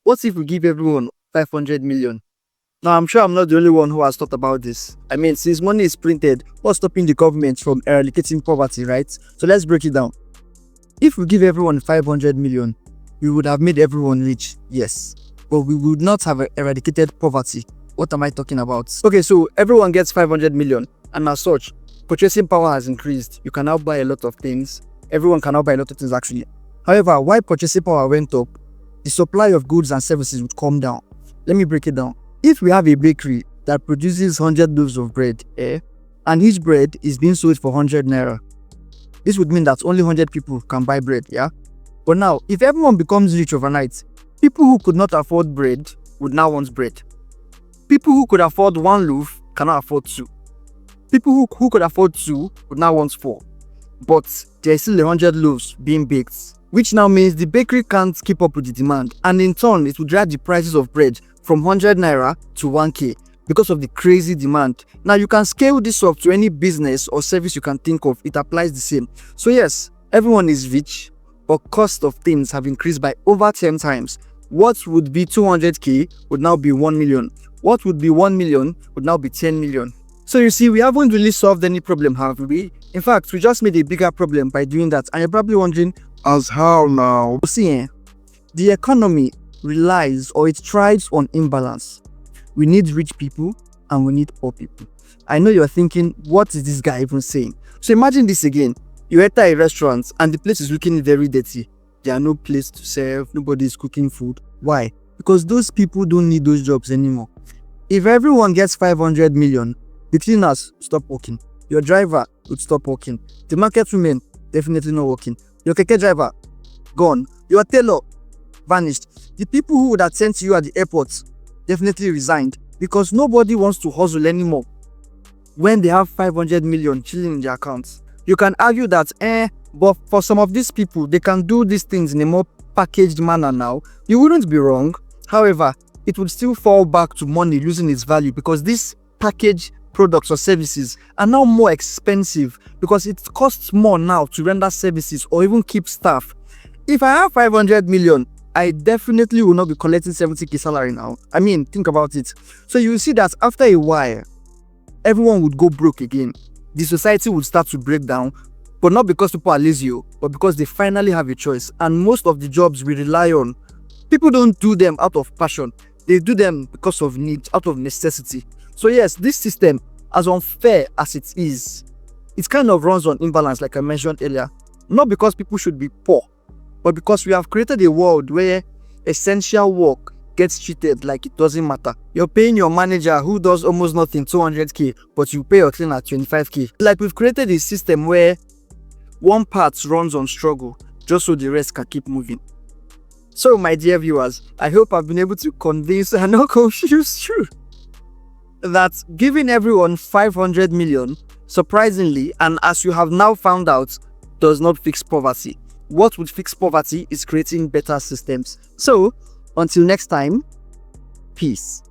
What if we give everyone 500 million? Now, I'm sure I'm not the only one who has thought about this. I mean, since money is printed, what's stopping the government from eradicating poverty, right? So let's break it down. If we give everyone 500 million, we would have made everyone rich, yes. But we would not have eradicated poverty. What am I talking about? Okay, so everyone gets 500 million, and as such, purchasing power has increased. You can now buy a lot of things. Everyone can now buy a lot of things, actually. However, while purchasing power went up, the supply of goods and services would come down. Let me break it down. If we have a bakery that produces 100 loaves of bread, and each bread is being sold for 100 naira, this would mean that only 100 people can buy bread, yeah? But now, if everyone becomes rich overnight, people who could not afford bread would now want bread. People who could afford 1 loaf cannot afford 2. People who could afford 2 would now want 4. But there's still 100 loaves being baked, which now means the bakery can't keep up with the demand, and in turn, it will drive the prices of bread from 100 naira to 1k because of the crazy demand. Now, you can scale this up to any business or service you can think of. It applies the same. So yes, everyone is rich, but cost of things have increased by over 10 times. What would be 200k would now be 1 million. What would be 1 million would now be 10 million. So you see, we haven't really solved any problem, have we? In fact, we just made a bigger problem by doing that. And you're probably wondering, as how now? See, the economy relies or it thrives on imbalance. We need rich people and we need poor people. I know you're thinking, what is this guy even saying? So imagine this again. You enter a restaurant and the place is looking very dirty. There are no places to serve, nobody is cooking food. Why? Because those people don't need those jobs anymore. If everyone gets 500 million, the cleaners stop working. Your driver would stop working. The market women definitely not working. Your keke driver gone. Your tailor vanished. The people who would attend to you at the airport definitely resigned because nobody wants to hustle anymore when they have 500 million chilling in their accounts. You can argue that, but for some of these people, they can do these things in a more packaged manner now. You wouldn't be wrong. However, it would still fall back to money losing its value because these packaged products or services are now more expensive because it costs more now to render services or even keep staff. If I have 500 million, I definitely will not be collecting 70k salary now. I mean, think about it. So you will see that after a while, everyone would go broke again. The society would start to break down, but not because people are lazy, but because they finally have a choice. And most of the jobs we rely on, people don't do them out of passion. They do them because of need, out of necessity. So yes, this system, as unfair as it is, it kind of runs on imbalance, like I mentioned earlier. Not because people should be poor, but because we have created a world where essential work gets treated like it doesn't matter. You're paying your manager who does almost nothing 200k, but you pay your cleaner 25k. Like we've created a system where one part runs on struggle just so the rest can keep moving. So my dear viewers, I hope I've been able to convince and not confuse you that giving everyone 500 million, surprisingly, and as you have now found out, does not fix poverty. What would fix poverty is creating better systems. So, until next time, peace.